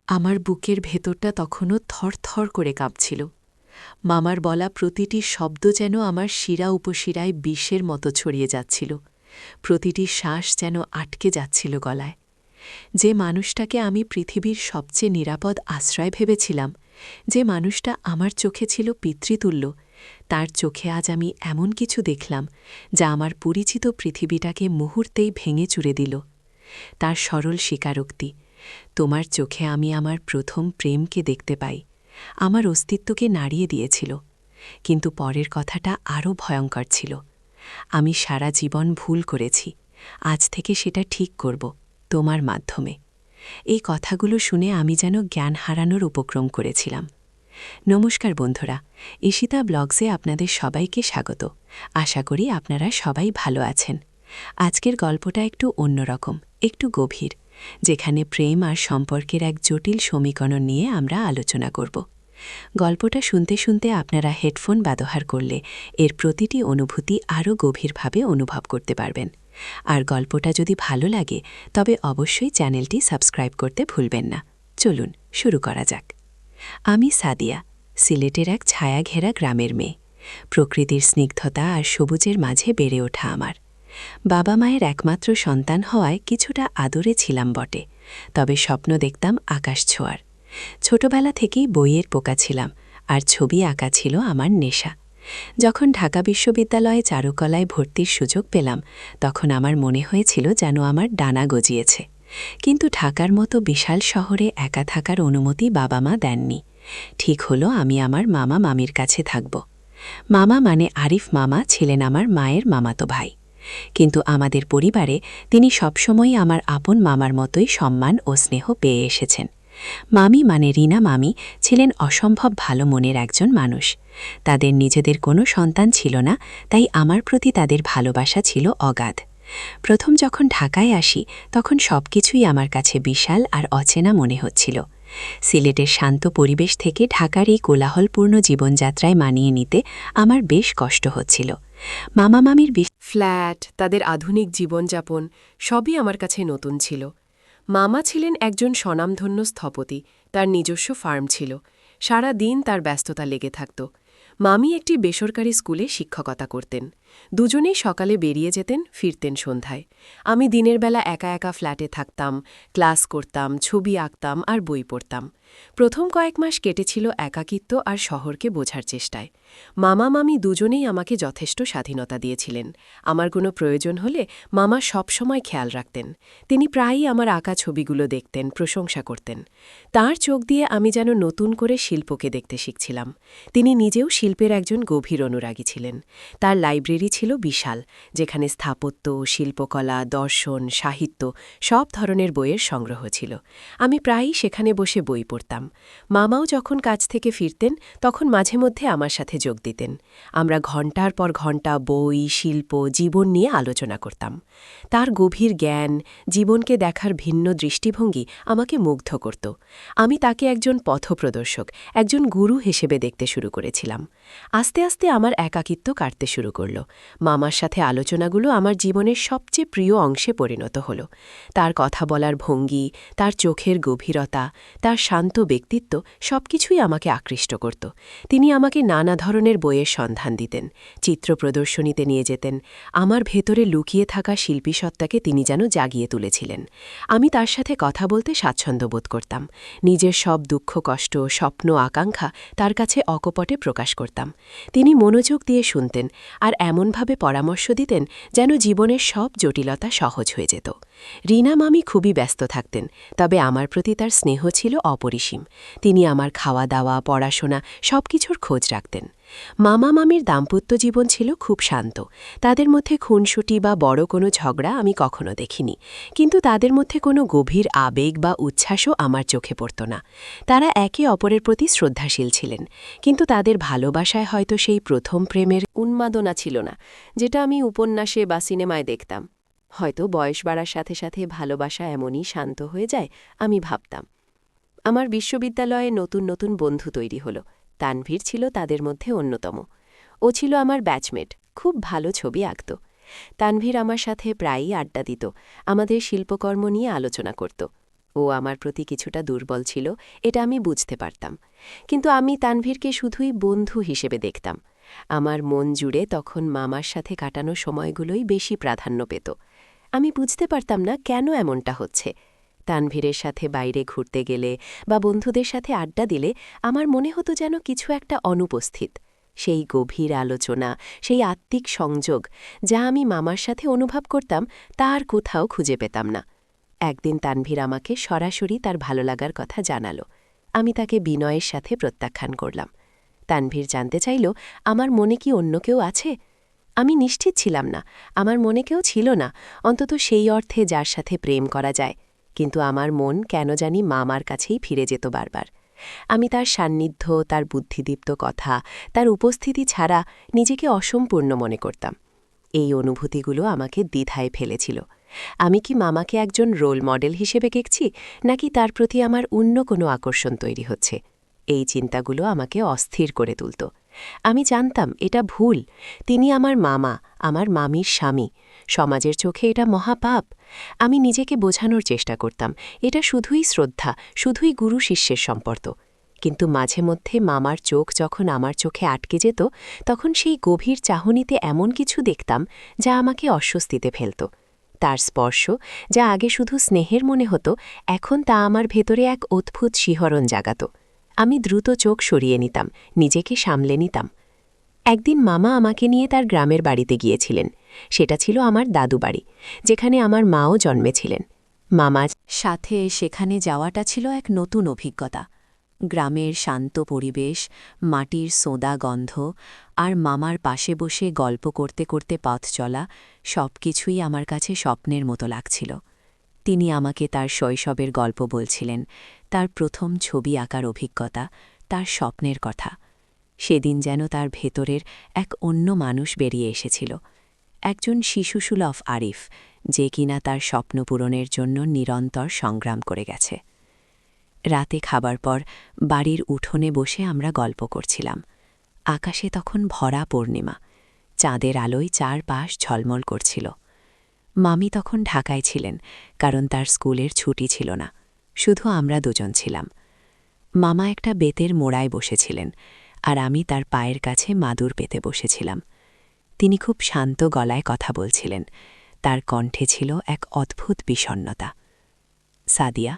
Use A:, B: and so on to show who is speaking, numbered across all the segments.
A: আমার বুকের ভেতরটা তখনও থরথর করে কাঁপছিল। মামার বলা প্রতিটি শব্দ যেন আমার শিরা উপশিরায় বিষের মতো ছড়িয়ে যাচ্ছিল। প্রতিটি শ্বাস যেন আটকে যাচ্ছিল গলায়। যে মানুষটাকে আমি পৃথিবীর সবচেয়ে নিরাপদ আশ্রয় ভেবেছিলাম, যে মানুষটা আমার চোখে ছিল পিতৃতুল্য, তার চোখে আজ আমি এমন কিছু দেখলাম যা আমার পরিচিত পৃথিবীটাকে মুহূর্তেই ভেঙে চুরে দিল। তার সরল স্বীকারোক্তি, তোমার চোখে আমি আমার প্রথম প্রেমকে দেখতে পাই, আমার অস্তিত্বকে নাড়িয়ে দিয়েছিল। কিন্তু পরের কথাটা আরও ভয়ঙ্কর ছিল। আমি সারা জীবন ভুল করেছি, আজ থেকে সেটা ঠিক করব, তোমার মাধ্যমে। এই কথাগুলো শুনে আমি যেন জ্ঞান হারানোর উপক্রম করেছিলাম। নমস্কার বন্ধুরা, ঈশিতা ব্লগসে আপনাদের সবাইকে স্বাগত। আশা করি আপনারা সবাই ভালো আছেন। আজকের গল্পটা একটু অন্যরকম, একটু গভীর, যেখানে প্রেম আর সম্পর্কের এক জটিল সমীকরণ নিয়ে আমরা আলোচনা করব। গল্পটা শুনতে শুনতে আপনারা হেডফোন ব্যবহার করলে এর প্রতিটি অনুভূতি আরও গভীরভাবে অনুভব করতে পারবেন। আর গল্পটা যদি ভালো লাগে তবে অবশ্যই চ্যানেলটি সাবস্ক্রাইব করতে ভুলবেন না। চলুন শুরু করা যাক। আমি সাদিয়া, সিলেটের এক ছায়াঘেরা গ্রামের মেয়ে। প্রকৃতির স্নিগ্ধতা আর সবুজের মাঝে বেড়ে ওঠা আমার। বাবা মায়ের একমাত্র সন্তান হওয়ায় কিছুটা আদরে ছিলাম বটে, তবে স্বপ্ন দেখতাম আকাশ ছোঁয়ার। ছোটবেলা থেকেই বইয়ের পোকা ছিলাম, আর ছবি আঁকা ছিল আমার নেশা। যখন ঢাকা বিশ্ববিদ্যালয়ে চারুকলায় ভর্তির সুযোগ পেলাম, তখন আমার মনে হয়েছিল যেন আমার ডানা গজিয়েছে। কিন্তু ঢাকার মতো বিশাল শহরে একা থাকার অনুমতি বাবা মা দেননি। ঠিক হলো আমি আমার মামা মামির কাছে থাকব। মামা মানে আরিফ মামা ছিলেন আমার মায়ের মামাতো ভাই। কিন্তু আমাদের পরিবারে তিনি সবসময়ই আমার আপন মামার মতোই সম্মান ও স্নেহ পেয়ে এসেছেন। মামি মানে রিনা মামি ছিলেন অসম্ভব ভালো মনের একজন মানুষ। তাদের নিজেদের কোনো সন্তান ছিল না, তাই আমার প্রতি তাদের ভালোবাসা ছিল অগাধ। প্রথম যখন ঢাকায় আসি তখন সবকিছুই আমার কাছে বিশাল আর অচেনা মনে হচ্ছিল। সিলেটের শান্ত পরিবেশ থেকে ঢাকার এই কোলাহলপূর্ণ জীবনযাত্রায় মানিয়ে নিতে আমার বেশ কষ্ট হচ্ছিল। মামা মামির
B: ফ্ল্যাট, তাদের আধুনিক জীবনযাপন সবই আমার কাছে নতুন ছিল। মামা ছিলেন একজন স্বনামধন্য স্থপতি, তার নিজস্ব ফার্ম ছিল। সারা দিন তার ব্যস্ততা লেগে থাকত। মামি একটি বেসরকারি স্কুলে শিক্ষকতা করতেন। দুজনেই সকালে বেরিয়ে যেতেন, ফিরতেন সন্ধ্যায়। আমি দিনের বেলা একা একা ফ্ল্যাটে থাকতাম, ক্লাস করতাম, ছবি আঁকতাম আর বই পড়তাম। প্রথম কয়েক মাস কেটেছিল একাকিত্ব আর শহরকে বোঝার চেষ্টায়। মামা মামি দুজনেই আমাকে যথেষ্ট স্বাধীনতা দিয়েছিলেন। আমার কোনো প্রয়োজন হলে মামা সবসময় খেয়াল রাখতেন। তিনি প্রায়ই আমার আঁকা ছবিগুলো দেখতেন, প্রশংসা করতেন। তার চোখ দিয়ে আমি যেন নতুন করে শিল্পকে দেখতে শিখছিলাম। তিনি নিজেও শিল্পের একজন গভীর অনুরাগী ছিলেন। তার লাইব্রেরি ছিল বিশাল, যেখানে স্থাপত্য, শিল্পকলা, দর্শন, সাহিত্য সব ধরনের বইয়ের সংগ্রহ ছিল। আমি প্রায়ই সেখানে বসে বই পড়তাম। মামাও যখন কাজ থেকে ফিরতেন তখন মাঝে মধ্যে আমার সাথে যোগ দিতেন। আমরা ঘণ্টার পর ঘণ্টা বই, শিল্প, জীবন নিয়ে আলোচনা করতাম। তার গভীর জ্ঞান, জীবনকে দেখার ভিন্ন দৃষ্টিভঙ্গি আমাকে মুগ্ধ করত। আমি তাকে একজন পথপ্রদর্শক, একজন গুরু হিসেবে দেখতে শুরু করেছিলাম। আস্তে আস্তে আমার একাকিত্ব কাটতে শুরু করল। মামার সাথে আলোচনাগুলো আমার জীবনের সবচেয়ে প্রিয় অংশে পরিণত হল। তার কথা বলার ভঙ্গি, তার চোখের গভীরতা, তার শান্ত ব্যক্তিত্ব সবকিছুই আমাকে আকৃষ্ট করত। তিনি আমাকে নানা ধরনের বইয়ের সন্ধান দিতেন, চিত্র প্রদর্শনীতে নিয়ে যেতেন। আমার ভেতরে লুকিয়ে থাকা শিল্পীসত্তাকে তিনি যেন জাগিয়ে তুলেছিলেন। আমি তার সাথে কথা বলতে স্বাচ্ছন্দ্য বোধ করতাম। নিজের সব দুঃখ, কষ্ট, স্বপ্ন, আকাঙ্ক্ষা তার কাছে অকপটে প্রকাশ করতাম। তিনি মনোযোগ দিয়ে শুনতেন আর এমনভাবে পরামর্শ দিতেন যেন জীবনের সব জটিলতা সহজ হয়ে যেত। রিনা মামি খুবই ব্যস্ত থাকতেন, তবে আমার প্রতি তার স্নেহ ছিল অপরিসীম। তিনি আমার খাওয়া দাওয়া, পড়াশোনা সবকিছুর খোঁজ রাখতেন। মামা মামির দাম্পত্য জীবন ছিল খুব শান্ত। তাদের মধ্যে খুনসুটি বা বড় কোনো ঝগড়া আমি কখনো দেখিনি, কিন্তু তাদের মধ্যে কোনো গভীর আবেগ বা উচ্ছ্বাসও আমার চোখে পড়ত না। তারা একে অপরের প্রতি শ্রদ্ধাশীল ছিলেন, কিন্তু তাদের ভালোবাসায় হয়তো সেই প্রথম প্রেমের উন্মাদনা ছিল না, যেটা আমি উপন্যাসে বা সিনেমায় দেখতাম। হয়তো বয়স বাড়ার সাথে সাথে ভালোবাসা এমনই শান্ত হয়ে যায়, আমি ভাবতাম। আমার বিশ্ববিদ্যালয়ে নতুন নতুন বন্ধু তৈরি হলো। তানভীর ছিল তাদের মধ্যে অন্যতম। ও ছিল আমার ব্যাচমেট, খুব ভালো ছবি আঁকত। তানভীর আমার সাথে প্রায়ই আড্ডা দিত, আমাদের শিল্পকর্ম নিয়ে আলোচনা করত। ও আমার প্রতি কিছুটা দুর্বল ছিল, এটা আমি বুঝতে পারতাম। কিন্তু আমি তানভীরকে শুধুই বন্ধু হিসেবে দেখতাম। আমার মন জুড়ে তখন মামার সাথে কাটানো সময়গুলোই বেশি প্রাধান্য পেত। আমি বুঝতে পারতাম না কেন এমনটা হচ্ছে। তানভীরের সাথে বাইরে ঘুরতে গেলে বা বন্ধুদের সাথে আড্ডা দিলে আমার মনে হতো যেন কিছু একটা অনুপস্থিত। সেই গভীর আলোচনা, সেই আত্মিক সংযোগ যা আমি মামার সাথে অনুভব করতাম, তা আর কোথাও খুঁজে পেতাম না। একদিন তানভীর আমাকে সরাসরি তার ভালো লাগার কথা জানালো। আমি তাকে বিনয়ের সাথে প্রত্যাখ্যান করলাম। তানভীর জানতে চাইল আমার মনে কি অন্য কেউ আছে। আমি নিশ্চিত ছিলাম না, আমার মনে কেউ ছিল না, অন্তত সেই অর্থে যার সাথে প্রেম করা যায়। কিন্তু আমার মন কেন জানি মামার কাছেই ফিরে যেত বারবার। আমি তার সান্নিধ্য, তার বুদ্ধিদীপ্ত কথা, তার উপস্থিতি ছাড়া নিজেকে অসম্পূর্ণ মনে করতাম। এই অনুভূতিগুলো আমাকে দ্বিধায় ফেলেছিল। আমি কি মামাকে একজন রোল মডেল হিসেবে দেখছি, নাকি তার প্রতি আমার অন্য কোনো আকর্ষণ তৈরি হচ্ছে? এই চিন্তাগুলো আমাকে অস্থির করে তুলত। আমি জানতাম এটা ভুল। তিনি আমার মামা, আমার মামির স্বামী। সমাজের চোখে এটা মহাপাপ। আমি নিজেকে বোঝানোর চেষ্টা করতাম, এটা শুধুই শ্রদ্ধা, শুধুই গুরু শিষ্যের সম্পর্ক। কিন্তু মাঝে মধ্যে মামার চোখ যখন আমার চোখে আটকে যেত, তখন সেই গভীর চাহনিতে এমন কিছু দেখতাম যা আমাকে অস্বস্তিতে ফেলত। তার স্পর্শ, যা আগে শুধু স্নেহের মনে হতো, এখন তা আমার ভেতরে এক অদ্ভুত শিহরণ জাগাত। আমি দ্রুত চোখ সরিয়ে নিতাম, নিজেকে সামলে নিতাম। একদিন মামা আমাকে নিয়ে তার গ্রামের বাড়িতে গিয়েছিলেন। সেটা ছিল আমার দাদু বাড়ি, যেখানে আমার মাও জন্মেছিলেন। মামার
A: সাথে সেখানে যাওয়াটা ছিল এক নতুন অভিজ্ঞতা। গ্রামের শান্ত পরিবেশ, মাটির সোঁদা গন্ধ আর মামার পাশে বসে গল্প করতে করতে পথ চলা, সব কিছুই আমার কাছে স্বপ্নের মতো লাগছিল। তিনি আমাকে তার শৈশবের গল্প বলছিলেন, তার প্রথম ছবি আঁকার অভিজ্ঞতা, তার স্বপ্নের কথা। সেদিন যেন তার ভেতরের এক অন্য মানুষ বেরিয়ে এসেছিল, একজন শিশুসুলভ আরিফ, যে কিনা তার স্বপ্ন পূরণের জন্য নিরন্তর সংগ্রাম করে গেছে। রাতে খাবার পর বাড়ির উঠোনে বসে আমরা গল্প করছিলাম। আকাশে তখন ভরা পূর্ণিমা, চাঁদের আলোয় চারপাশ ঝলমল করছিল। মামি তখন ঢাকায় ছিলেন, কারণ তার স্কুলের ছুটি ছিল না। শুধু আমরা দুজন ছিলাম। মামা একটা বেতের মোড়ায় বসেছিলেন, আর আমি তার পায়ের কাছে মাদুর পেতে বসেছিলাম। তিনি খুব শান্ত গলায় কথা বলছিলেন, তার কণ্ঠে ছিল এক অদ্ভুত বিষণ্ণতা। সাদিয়া,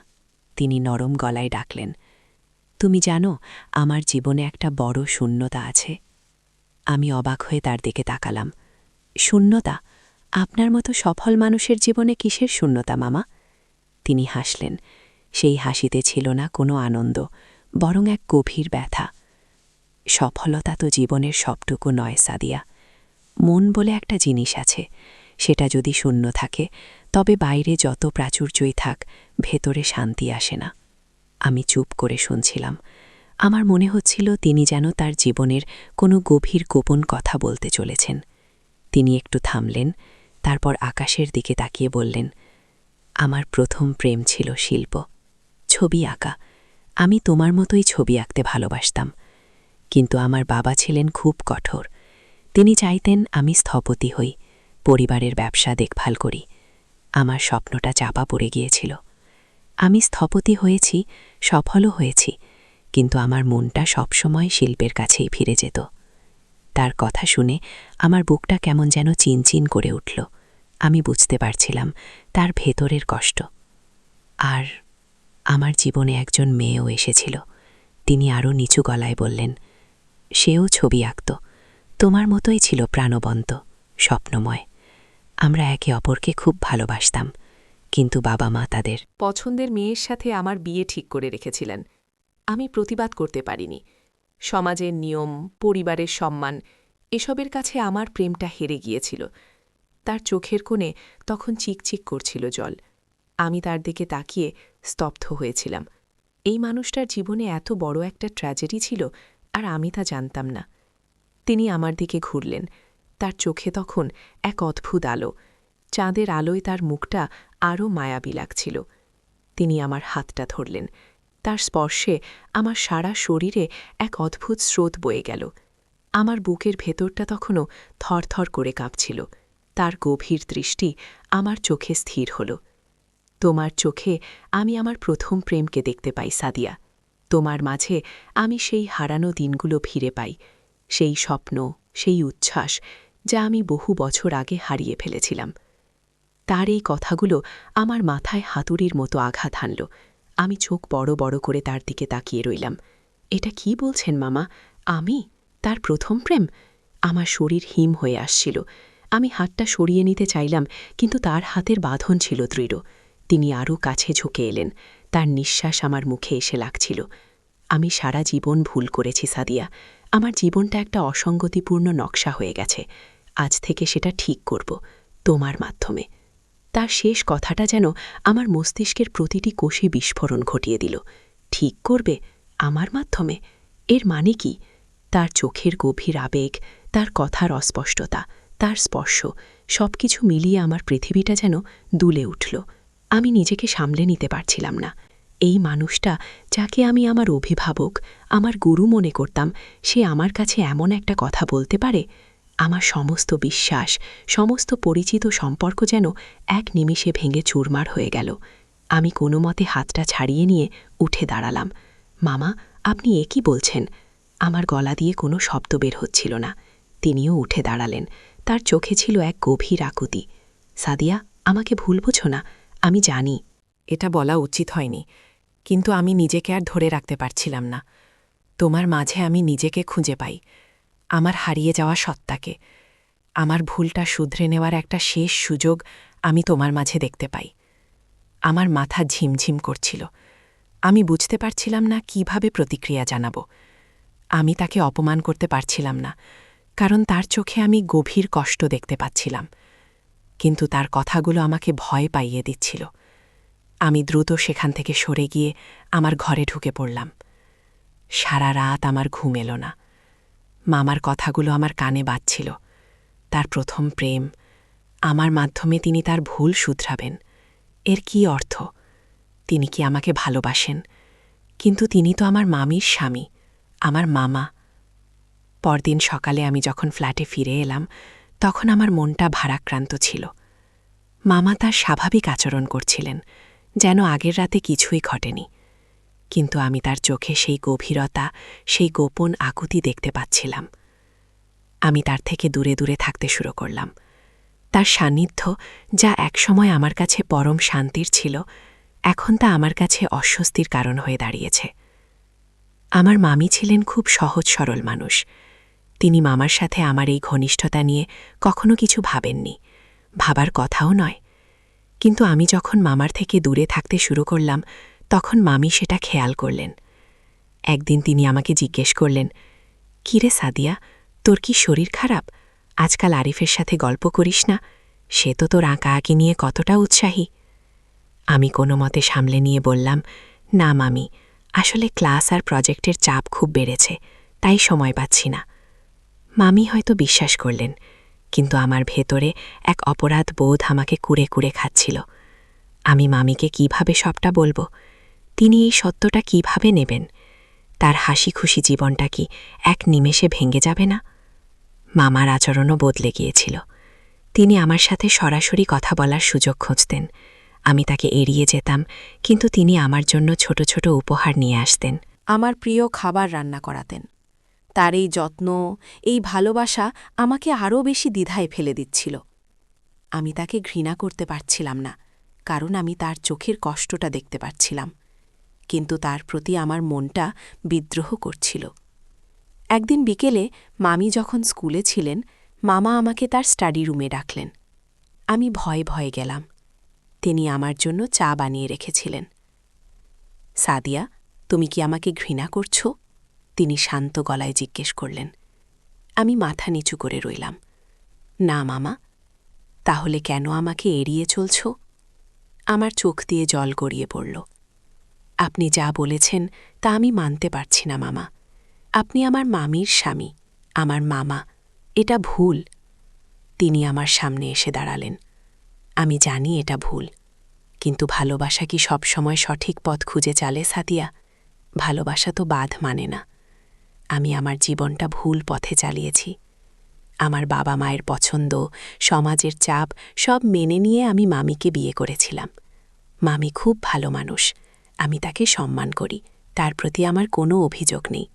A: তিনি নরম গলায় ডাকলেন, তুমি জানো আমার জীবনে একটা বড় শূন্যতা আছে। আমি অবাক হয়ে তার দিকে তাকালাম। শূন্যতা? আপনার মতো সফল মানুষের জীবনে কিসের শূন্যতা মামা? তিনি হাসলেন। সেই হাসিতে ছিল না কোনো আনন্দ, বরং এক গভীর ব্যথা। সফলতা তো জীবনের সবটুকু নয় সাদিয়া। মন বলে একটা জিনিস আছে, সেটা যদি শূন্য থাকে, তবে বাইরে যত প্রাচুর্যই থাক, ভেতরে শান্তি আসে না। আমি চুপ করে শুনছিলাম। আমার মনে হচ্ছিল তিনি যেন তার জীবনের কোনো গভীর গোপন কথা বলতে চলেছেন। তিনি একটু থামলেন, তারপর আকাশের দিকে তাকিয়ে বললেন, আমার প্রথম প্রেম ছিল শিল্প, ছবি আঁকা। আমি তোমার মতোই ছবি আঁকতে ভালোবাসতাম। কিন্তু আমার বাবা ছিলেন খুব কঠোর। তিনি চাইতেন আমি স্থপতি হই, পরিবারের ব্যবসা দেখভাল করি। আমার স্বপ্নটা চাপা পড়ে গিয়েছিল। আমি স্থপতি হয়েছি, সফলও হয়েছি, কিন্তু আমার মনটা সবসময় শিল্পের কাছেই ফিরে যেত। তার কথা শুনে আমার বুকটা কেমন যেন চিনচিন করে উঠল। আমি বুঝতে পারছিলাম তার ভেতরের কষ্ট। আর আমার জীবনে একজন মেয়েও এসেছিল। তিনি আরও নিচু গলায় বললেন, সেও ছবি আঁকত, তোমার মতোই ছিল প্রাণবন্ত, স্বপ্নময়। আমরা একে অপরকে খুব ভালোবাসতাম, কিন্তু বাবা মা তাদের
B: পছন্দের মেয়ের সাথে আমার বিয়ে ঠিক করে রেখেছিলেন। আমি প্রতিবাদ করতে পারিনি। সমাজের নিয়ম, পরিবারের সম্মান, এসবের কাছে আমার প্রেমটা হেরে গিয়েছিল। তার চোখের কোণে তখন চিকচিক করছিল জল। আমি তার দিকে তাকিয়ে স্তব্ধ হয়েছিলাম। এই মানুষটার জীবনে এত বড় একটা ট্র্যাজেডি ছিল, আর আমি তা জানতাম না। তিনি আমার দিকে ঘুরলেন। তার চোখে তখন এক অদ্ভুত আলো। চাঁদের আলোয় তার মুখটা আরও মায়াবী লাগছিল। তিনি আমার হাতটা ধরলেন। তার স্পর্শে আমার সারা শরীরে এক অদ্ভুত স্রোত বয়ে গেল। আমার বুকের ভেতরটা তখনও থরথর করে কাঁপছিল। তার গভীর দৃষ্টি আমার চোখে স্থির হল।
A: তোমার চোখে আমি আমার প্রথম প্রেমকে দেখতে পাই সাদিয়া। তোমার মাঝে আমি সেই হারানো দিনগুলো ফিরে পাই, সেই স্বপ্ন, সেই উচ্ছ্বাস যা আমি বহু বছর আগে হারিয়ে ফেলেছিলাম। তার এই কথাগুলো আমার মাথায় হাতুড়ির মতো আঘাত হানল। আমি চোখ বড় বড় করে তার দিকে তাকিয়ে রইলাম। এটা কি বলছেন মামা? আমি তার প্রথম প্রেম? আমার শরীর হিম হয়ে আসছিল। আমি হাতটা সরিয়ে নিতে চাইলাম, কিন্তু তার হাতের বাঁধন ছিল দৃঢ়। তিনি আরও কাছে ঝুঁকে এলেন। তার নিঃশ্বাস আমার মুখে এসে লাগছিল। আমি সারা জীবন ভুল করেছি সাদিয়া। আমার জীবনটা একটা অসঙ্গতিপূর্ণ নকশা হয়ে গেছে। আজ থেকে সেটা ঠিক করব, তোমার মাধ্যমে। তার শেষ কথাটা যেন আমার মস্তিষ্কের প্রতিটি কোষে বিস্ফোরণ ঘটিয়ে দিল। ঠিক করবে আমার মাধ্যমে? এর মানে কি? তার চোখের গভীর আবেগ, তার কথার অস্পষ্টতা, তার স্পর্শ, সবকিছু মিলিয়ে আমার পৃথিবীটা যেন দুলে উঠল। আমি নিজেকে সামলে নিতে পারছিলাম না। এই মানুষটা, যাকে আমি আমার অভিভাবক, আমার গুরু মনে করতাম, সে আমার কাছে এমন একটা কথা বলতে পারে? আমার সমস্ত বিশ্বাস, সমস্ত পরিচিত সম্পর্ক যেন এক নিমিষে ভেঙে চুরমার হয়ে গেল। আমি কোনো মতে হাতটা ছাড়িয়ে নিয়ে উঠে দাঁড়ালাম। মামা, আপনি এ কি বলছেন? আমার গলা দিয়ে কোনো শব্দ বের হচ্ছিল না। তিনিও উঠে দাঁড়ালেন। তার চোখে ছিল এক গভীর আকুতি। সাদিয়া, আমাকে ভুল বোঝো না, আমি জানি।
B: এটা বলা উচিত হয়নি, কিন্তু আমি নিজেকে আর ধরে রাখতে পারছিলাম না। তোমার মাঝে আমি নিজেকে খুঁজে পাই, আমার হারিয়ে যাওয়া সত্তাকে। আমার ভুলটা শুধরে নেওয়ার একটা শেষ সুযোগ আমি তোমার মাঝে দেখতে পাই। আমার মাথা ঝিমঝিম করছিল। আমি বুঝতে পারছিলাম না কিভাবে প্রতিক্রিয়া জানাব। আমি তাকে অপমান করতে পারছিলাম না, কারণ তার চোখে আমি গভীর কষ্ট দেখতে পাচ্ছিলাম। কিন্তু তার কথাগুলো আমাকে ভয় পাইয়ে দিচ্ছিল। আমি দ্রুত সেখান থেকে সরে গিয়ে আমার ঘরে ঢুকে পড়লাম। সারা রাত আমার ঘুম এলো না। মামার কথাগুলো আমার কানে বাজছিল। তার প্রথম প্রেম, আমার মাধ্যমে তিনি তার ভুল শুধরাবেন। এর কি অর্থ? তিনি কি আমাকে ভালোবাসেন? কিন্তু তিনি তো আমার মামির স্বামী, আমার মামা। পরদিন সকালে আমি যখন ফ্ল্যাটে ফিরে এলাম, তখন আমার মনটা ভারাক্রান্ত ছিল। মামা তার স্বাভাবিক আচরণ করছিলেন, যেন আগের রাতে কিছুই ঘটেনি। কিন্তু আমি তার চোখে সেই গভীরতা, সেই গোপন আকুতি দেখতে পাচ্ছিলাম। আমি তার থেকে দূরে দূরে থাকতে শুরু করলাম। তার সান্নিধ্য, যা একসময় আমার কাছে পরম শান্তির ছিল, এখন তা আমার কাছে অস্বস্তির কারণ হয়ে দাঁড়িয়েছে। আমার মামি ছিলেন খুব সহজ সরল মানুষ। তিনি মামার সাথে আমার এই ঘনিষ্ঠতা নিয়ে কখনো কিছু ভাবেননি, ভাবার কথাও নয়। কিন্তু আমি যখন মামার থেকে দূরে থাকতে শুরু করলাম, তখন মামি সেটা খেয়াল করলেন। একদিন তিনি আমাকে জিজ্ঞেস করলেন, কিরে সাদিয়া, তোর কি শরীর খারাপ? আজকাল আরিফের সাথে গল্প করিস না? সে তো তোর আঁকাআঁকি নিয়ে কতটা উৎসাহী। আমি কোনো মতে সামলে নিয়ে বললাম, না মামি, আসলে ক্লাস আর প্রজেক্টের চাপ খুব বেড়েছে, তাই সময় পাচ্ছি না। মামি হয়তো বিশ্বাস করলেন, কিন্তু আমার ভেতরে এক অপরাধ বোধ আমাকে কুরে কুরে খাচ্ছিল। আমি মামিকে কিভাবে সবটা বলবো? তিনি এই সত্যটা কিভাবে নেবেন? তার হাসি খুশি জীবনটা কি এক নিমেষে ভেঙে যাবে না? মামার আচরণও বদলে গিয়েছিল। তিনি আমার সাথে সরাসরি কথা বলার সুযোগ খুঁজতেন। আমি তাকে এড়িয়ে যেতাম, কিন্তু তিনি আমার জন্য ছোট ছোট উপহার নিয়ে আসতেন।
C: আমার প্রিয় খাবার রান্না করাতেন। তার এই যত্ন, এই ভালোবাসা আমাকে আরও বেশি দ্বিধায় ফেলে দিচ্ছিল। আমি তাকে ঘৃণা করতে পারছিলাম না, কারণ আমি তার চোখের কষ্টটা দেখতে পাচ্ছিলাম। কিন্তু তার প্রতি আমার মনটা বিদ্রোহ করছিল। একদিন বিকেলে মামি যখন স্কুলে ছিলেন, মামা আমাকে তার স্টাডি রুমে ডাকলেন। আমি ভয়ে ভয়ে গেলাম। তিনি আমার জন্য চা বানিয়ে রেখেছিলেন। সাদিয়া, তুমি কি আমাকে ঘৃণা করছ? তিনি শান্ত গলায় জিজ্ঞেস করলেন। আমি মাথা নিচু করে রইলাম। না মামা। তাহলে কেন আমাকে এড়িয়ে চলছ? আমার চোখ দিয়ে জল গড়িয়ে পড়ল। আপনি যা বলেছেন তা আমি মানতে পারছি না মামা। আপনি আমার মামির স্বামী, আমার মামা। এটা ভুল। তিনি আমার সামনে এসে দাঁড়ালেন। আমি জানি এটা ভুল, কিন্তু ভালোবাসা কি সবসময় সঠিক পথ খুঁজে চালে সাদিয়া? ভালোবাসা তো বাঁধ মানে না। আমি আমার জীবনটা ভুল পথে চালিয়েছি। আমার বাবা মায়ের পছন্দ, সমাজের চাপ সব মেনে নিয়ে আমি মামিকে বিয়ে করেছিলাম। মামি খুব ভালো মানুষ, আমি তাকে সম্মান করি, তার প্রতি আমার কোনো অভিযোগ নেই।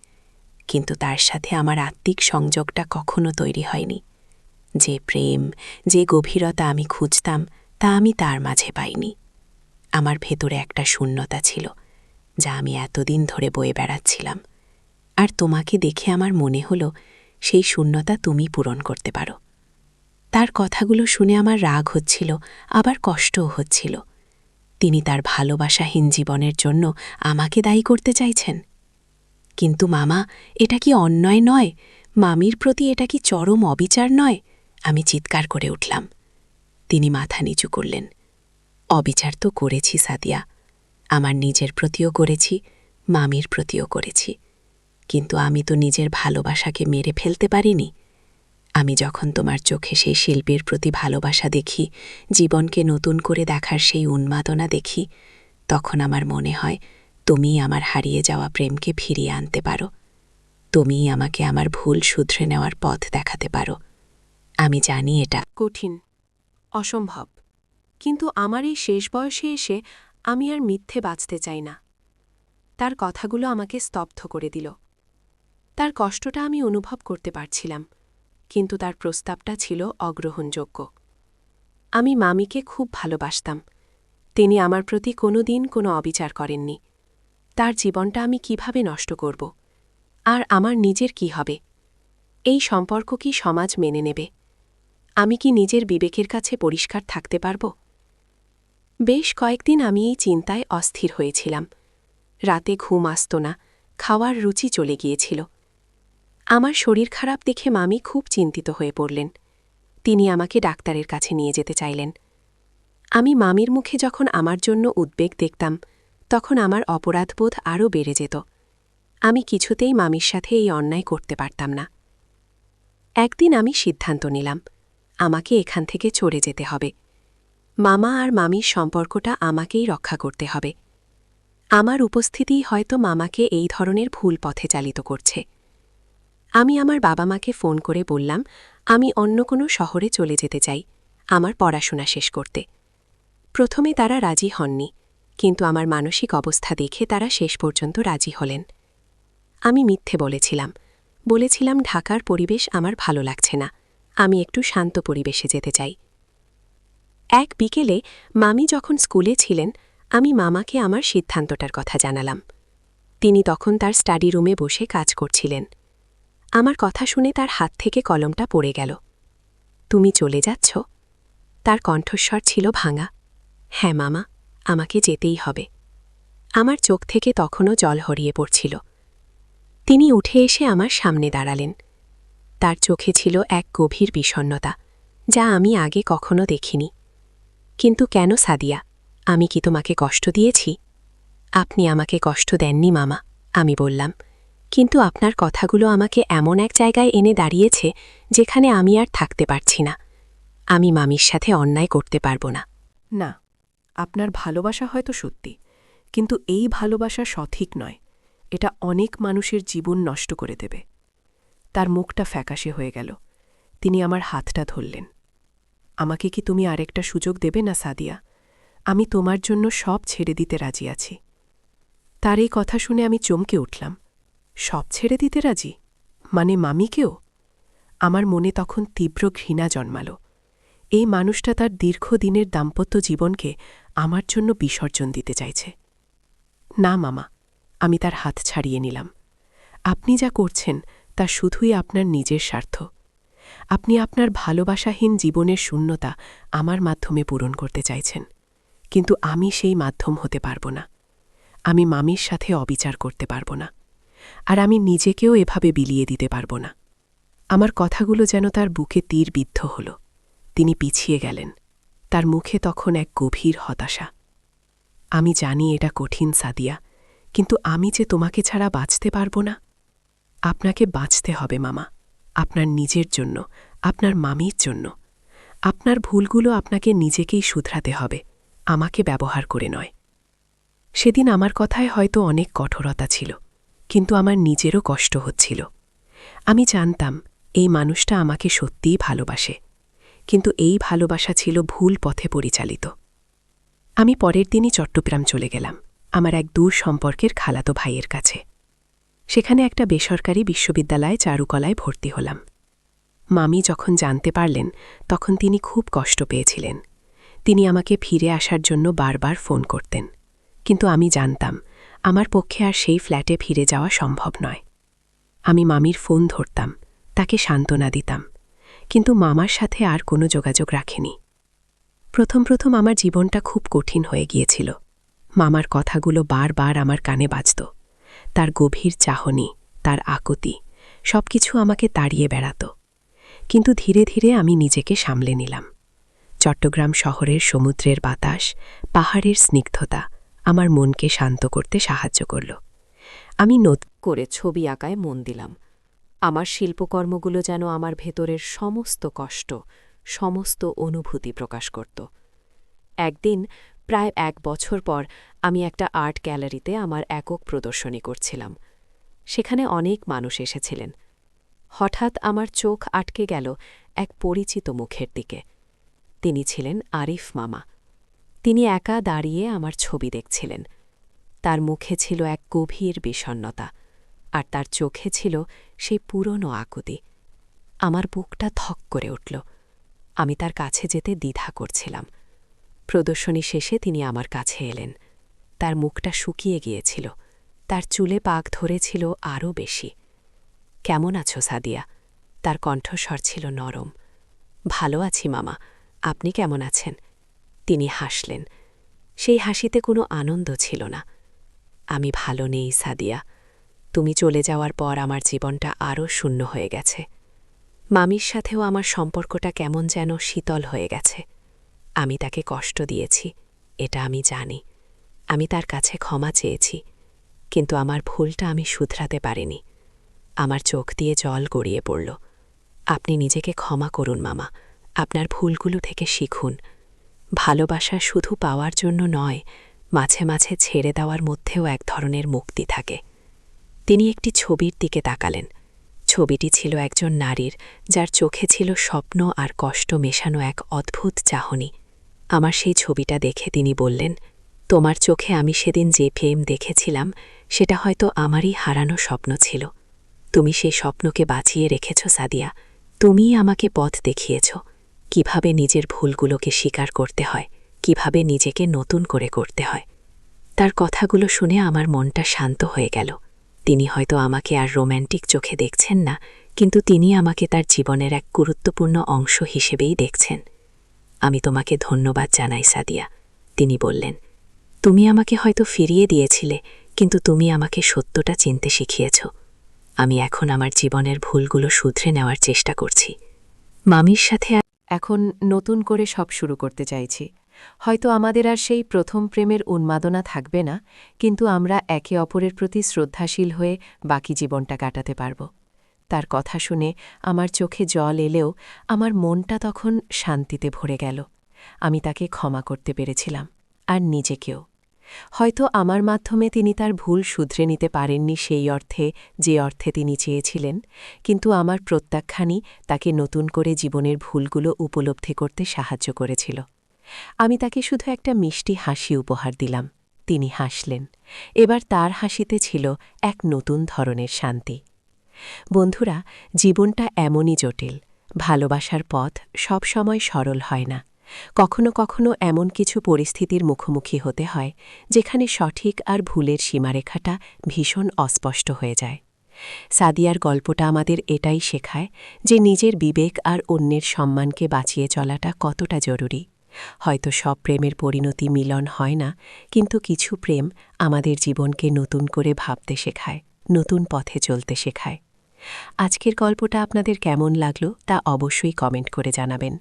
C: কিন্তু তার সাথে আমার আত্মিক সংযোগটা কখনো তৈরি হয়নি। যে প্রেম, যে গভীরতা আমি খুঁজতাম, তা আমি তার মাঝে পাইনি। আমার ভেতরে একটা শূন্যতা ছিল, যা আমি এতদিন ধরে বয়ে বেড়াচ্ছিলাম। আর তোমাকে দেখে আমার মনে হলো সেই শূন্যতা তুমি পূরণ করতে পারো। তার কথাগুলো শুনে আমার রাগ হচ্ছিল, আবার কষ্টও হচ্ছিল। তিনি তার ভালোবাসাহীন জীবনের জন্য আমাকে দায়ী করতে চাইছেন। কিন্তু মামা, এটা কি অন্যায় নয়? মামির প্রতি এটা কি চরম অবিচার নয়? আমি চিৎকার করে উঠলাম। তিনি মাথা নিচু করলেন। অবিচার তো করেছি সাদিয়া, আমার নিজের প্রতিও করেছি, মামির প্রতিও করেছি। কিন্তু আমি তো নিজের ভালোবাসাকে মেরে ফেলতে পারিনি। আমি যখন তোমার চোখে সেই শিল্পীর প্রতি ভালোবাসা দেখি, জীবনকে নতুন করে দেখার সেই উন্মাদনা দেখি, তখন আমার মনে হয় তুমিই আমার হারিয়ে যাওয়া প্রেমকে ফিরিয়ে আনতে পারো। তুমিই আমাকে আমার ভুল শুধরে নেওয়ার পথ দেখাতে পারো। আমি জানি এটা
B: কঠিন, অসম্ভব, কিন্তু আমার এই শেষ বয়সে এসে আমি আর মিথ্যে বাঁচতে চাই না। তার কথাগুলো আমাকে স্তব্ধ করে দিল। তার কষ্টটা আমি অনুভব করতে পারছিলাম, কিন্তু তার প্রস্তাবটা ছিল অগ্রহণযোগ্য। আমি মামিকে খুব ভালোবাসতাম। তিনি আমার প্রতি কোনো দিন কোনো অবিচার করেননি। তার জীবনটা আমি কিভাবে নষ্ট করব? আর আমার নিজের কি হবে? এই সম্পর্ক কি সমাজ মেনে নেবে? আমি কি নিজের বিবেকের কাছে পরিষ্কার থাকতে পারব? বেশ কয়েকদিন আমি এই চিন্তায় অস্থির হয়েছিলাম। রাতে ঘুম আসত না, খাওয়ার রুচি চলে গিয়েছিল। আমার শরীর খারাপ দেখে মামি খুব চিন্তিত হয়ে পড়লেন। তিনি আমাকে ডাক্তারের কাছে নিয়ে যেতে চাইলেন। আমি মামির মুখে যখন আমার জন্য উদ্বেগ দেখতাম, তখন আমার অপরাধবোধ আরও বেড়ে যেত। আমি কিছুতেই মামির সাথে এই অন্যায় করতে পারতাম না। একদিন আমি সিদ্ধান্ত নিলাম, আমাকে এখান থেকে চলে যেতে হবে। মামা আর মামির সম্পর্কটা আমাকেই রক্ষা করতে হবে। আমার উপস্থিতিই হয়তো মামাকে এই ধরনের ভুল পথে চালিত করছে। আমি আমার বাবা মাকে ফোন করে বললাম আমি অন্য কোনো শহরে চলে যেতে চাই, আমার পড়াশোনা শেষ করতে। প্রথমে তারা রাজি হননি, কিন্তু আমার মানসিক অবস্থা দেখে তারা শেষ পর্যন্ত রাজি হলেন। আমি মিথ্যে বলেছিলাম ঢাকার পরিবেশ আমার ভালো লাগছে না, আমি একটু শান্ত পরিবেশে যেতে চাই। এক বিকেলে মামি যখন স্কুলে ছিলেন, আমি মামাকে আমার সিদ্ধান্তটার কথা জানালাম। তিনি তখন তার স্টাডি রুমে বসে কাজ করছিলেন। আমার কথা শুনে তার হাত থেকে কলমটা পড়ে গেল। তুমি চলে যাচ্ছ? তার কণ্ঠস্বর ছিল ভাঙা। হ্যাঁ মামা, আমাকে যেতেই হবে। আমার চোখ থেকে তখনও জল হরিয়ে পড়ছিল। তিনি উঠে এসে আমার সামনে দাঁড়ালেন। তার চোখে ছিল এক গভীর বিষণ্ণতা, যা আমি আগে কখনো দেখিনি। কিন্তু কেন সাদিয়া, আমি কি তোমাকে কষ্ট দিয়েছি? আপনি আমাকে কষ্ট দেননি মামা, আমি বললাম, কিন্তু আপনার কথাগুলো আমাকে এমন এক জায়গায় এনে দাঁড়িয়েছে যেখানে আমি আর থাকতে পারছি না। আমি মামির সাথে অন্যায় করতে পারব না।
D: না, আপনার ভালোবাসা হয়তো সত্যি, কিন্তু এই ভালোবাসা সঠিক নয়। এটা অনেক মানুষের জীবন নষ্ট করে দেবে। তার মুখটা ফ্যাকাশে হয়ে গেল। তিনি আমার হাতটা ধরলেন। আমাকে কি তুমি আরেকটা সুযোগ দেবে না সাদিয়া? আমি তোমার জন্য সব ছেড়ে দিতে রাজি আছি। তার এই কথা শুনে আমি চমকে উঠলাম। সব ছেড়ে দিতে রাজি? মানে মামিকেও? আমার মনে তখন তীব্র ঘৃণা জন্মাল। এই মানুষটা তার দীর্ঘদিনের দাম্পত্য জীবনকে আমার জন্য বিসর্জন দিতে চাইছে। না মামা, আমি তার হাত ছাড়িয়ে নিলাম। আপনি যা করছেন তা শুধুই আপনার নিজের স্বার্থ। আপনি আপনার ভালোবাসাহীন জীবনের শূন্যতা আমার মাধ্যমে পূরণ করতে চাইছেন, কিন্তু আমি সেই মাধ্যম হতে পারব না। আমি মামির সাথে অবিচার করতে পারব না, আর আমি নিজেকেও এভাবে বিলিয়ে দিতে পারব না। আমার কথাগুলো যেন তার বুকে তীর বিদ্ধ হল। তিনি পিছিয়ে গেলেন। তার মুখে তখন এক গভীর হতাশা। আমি জানি এটা কঠিন সাদিয়া, কিন্তু আমি যে তোমাকে ছাড়া বাঁচতে পারব না। আপনাকে বাঁচতে হবে মামা, আপনার নিজের জন্য, আপনার মামির জন্য। আপনার ভুলগুলো আপনাকে নিজেকেই শুধরাতে হবে, আমাকে ব্যবহার করে নয়। সেদিন আমার কথায় হয়তো অনেক কঠোরতা ছিল, কিন্তু আমার নিজেরও কষ্ট হচ্ছিল। আমি জানতাম এই মানুষটা আমাকে সত্যিই ভালোবাসে, কিন্তু এই ভালোবাসা ছিল ভুল পথে পরিচালিত। আমি পরের দিনই চট্টগ্রাম চলে গেলাম আমার এক দূর সম্পর্কের খালাতো ভাইয়ের কাছে। সেখানে একটা বেসরকারি বিশ্ববিদ্যালয়ে চারুকলায় ভর্তি হলাম। মামি যখন জানতে পারলেন তখন তিনি খুব কষ্ট পেয়েছিলেন। তিনি আমাকে ফিরে আসার জন্য বারবার ফোন করতেন, কিন্তু আমি জানতাম আমার পক্ষে আর সেই ফ্ল্যাটে ফিরে যাওয়া সম্ভব নয়। আমি মামির ফোন ধরতাম, তাকে সান্ত্বনা দিতাম, কিন্তু মামার সাথে আর কোনো যোগাযোগ রাখেনি। প্রথম প্রথম আমার জীবনটা খুব কঠিন হয়ে গিয়েছিল। মামার কথাগুলো বারবার আমার কানে বাজত। তার গভীর চাহনি, তার আকুতি, সবকিছু আমাকে তাড়িয়ে বেড়াত। কিন্তু ধীরে ধীরে আমি নিজেকে সামলে নিলাম। চট্টগ্রাম শহরের সমুদ্রের বাতাস, পাহাড়ের স্নিগ্ধতা আমার মনকে শান্ত করতে সাহায্য করল। আমি
A: করে ছবি আঁকায় মন দিলাম। আমার শিল্পকর্মগুলো যেন আমার ভেতরের সমস্ত কষ্ট, সমস্ত অনুভূতি প্রকাশ করত। একদিন প্রায় 1 বছর পর আমি একটা আর্ট গ্যালারিতে আমার একক প্রদর্শনী করছিলাম। সেখানে অনেক মানুষ এসেছিলেন। হঠাৎ আমার চোখ আটকে গেল এক পরিচিত মুখের দিকে। তিনি ছিলেন আরিফ মামা। তিনি একা দাঁড়িয়ে আমার ছবি দেখছিলেন। তার মুখে ছিল এক গভীর বিষণ্ণতা, আর তার চোখে ছিল সেই পুরনো আকুতি। আমার বুকটা ধক করে উঠল। আমি তার কাছে যেতে দ্বিধা করছিলাম। প্রদর্শনী শেষে তিনি আমার কাছে এলেন। তার মুখটা শুকিয়ে গিয়েছিল, তার চুলে পাক ধরেছিল আরও বেশি। কেমন আছো সাদিয়া? তার কণ্ঠস্বর ছিল নরম। ভালো আছি মামা, আপনি কেমন আছেন? তিনি হাসলেন। সেই হাসিতে কোনো আনন্দ ছিল না। আমি ভালো নেই সাদিয়া, তুমি চলে যাওয়ার পর আমার জীবনটা আরও শূন্য হয়ে গেছে। মামির সাথেও আমার সম্পর্কটা কেমন যেন শীতল হয়ে গেছে। আমি তাকে কষ্ট দিয়েছি, এটা আমি জানি। আমি তার কাছে ক্ষমা চেয়েছি, কিন্তু আমার ভুলটা আমি শুধরাতে পারিনি। আমার চোখ দিয়ে জল গড়িয়ে পড়ল। আপনি নিজেকে ক্ষমা করুন মামা, আপনার ভুলগুলো থেকে শিখুন। ভালোবাসা শুধু পাওয়ার জন্য নয়, মাঝে মাঝে ছেড়ে দেওয়ার মধ্যেও এক ধরনের মুক্তি থাকে। তিনি একটি ছবির দিকে তাকালেন। ছবিটি ছিল একজন নারীর, যার চোখে ছিল স্বপ্ন আর কষ্ট মেশানো এক অদ্ভুত চাহনি। আমার সেই ছবিটা দেখে তিনি বললেন, তোমার চোখে আমি সেদিন যে প্রেম দেখেছিলাম সেটা হয়তো আমারই হারানো স্বপ্ন ছিল। তুমি সেই স্বপ্নকে বাঁচিয়ে রেখেছ সাদিয়া। তুমিই আমাকে পথ দেখিয়েছ কিভাবে নিজের ভুলগুলোকে স্বীকার করতে হয়, কিভাবে নিজেকে নতুন করে করতে হয়। তার কথাগুলো শুনে আমার মনটা শান্ত হয়ে গেল। তিনি হয়তো আমাকে আর রোম্যান্টিক চোখে দেখছেন না, কিন্তু তিনি আমাকে তার জীবনের এক গুরুত্বপূর্ণ অংশ হিসেবেই দেখছেন। আমি তোমাকে ধন্যবাদ জানাই সাদিয়া, তিনি বললেন। তুমি আমাকে হয়তো ফিরিয়ে দিয়েছিলে, কিন্তু তুমি আমাকে সত্যটা চিনতে শিখিয়েছ। আমি এখন আমার জীবনের ভুলগুলো শুধরে নেওয়ার চেষ্টা করছি। মামির সাথে
C: এখন নতুন করে সব শুরু করতে চাইছি। হয়তো আমাদের আর সেই প্রথম প্রেমের উন্মাদনা থাকবে না, কিন্তু আমরা একে অপরের প্রতি শ্রদ্ধাশীল হয়ে বাকি জীবনটা কাটাতে পারব। তার কথা শুনে আমার চোখে জল এলেও আমার মনটা তখন শান্তিতে ভরে গেল। আমি তাকে ক্ষমা করতে পেরেছিলাম, আর নিজেকেও। হয়তো আমার মাধ্যমে তিনি তার ভুল শুধরে নিতে পারেননি সেই অর্থে, যে অর্থে তিনি চেয়েছিলেন, কিন্তু আমার প্রত্যাখ্যানই তাকে নতুন করে জীবনের ভুলগুলো উপলব্ধি করতে সাহায্য করেছিল। আমি তাকে শুধু একটা মিষ্টি হাসি উপহার দিলাম। তিনি হাসলেন। এবার তার হাসিতে ছিল এক নতুন ধরনের শান্তি। বন্ধুরা, জীবনটা এমনই জটিল। ভালোবাসার পথ সবসময় সরল হয় না। কখনো কখনো এমন কিছু পরিস্থিতির মুখোমুখি হতে হয় যেখানে সঠিক আর ভুলের সীমারেখাটা ভীষণ অস্পষ্ট হয়ে যায়। সাদিয়ার গল্পটা আমাদের এটাই শেখায় যে নিজের বিবেক আর অন্যের সম্মানকে বাঁচিয়ে চলাটা কতটা জরুরি। হয়তো সব প্রেমের পরিণতি মিলন হয় না, কিন্তু কিছু প্রেম আমাদের জীবনকে নতুন করে ভাবতে শেখায়, নতুন পথে চলতে শেখায়। আজকের গল্পটা আপনাদের কেমন লাগলো তা অবশ্যই কমেন্ট করে জানাবেন।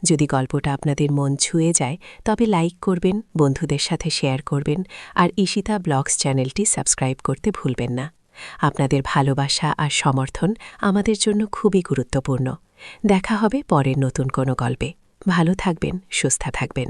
C: যদি গল্পটা আপনাদের মন ছুঁয়ে যায় তবে লাইক করবেন, বন্ধুদের সাথে শেয়ার করবেন, আর ঈশিতা ব্লগস চ্যানেলটি সাবস্ক্রাইব করতে ভুলবেন না। আপনাদের ভালোবাসা আর সমর্থন আমাদের জন্য খুবই গুরুত্বপূর্ণ। দেখা হবে পরের নতুন কোনো গল্পে। ভালো থাকবেন, সুস্থ থাকবেন।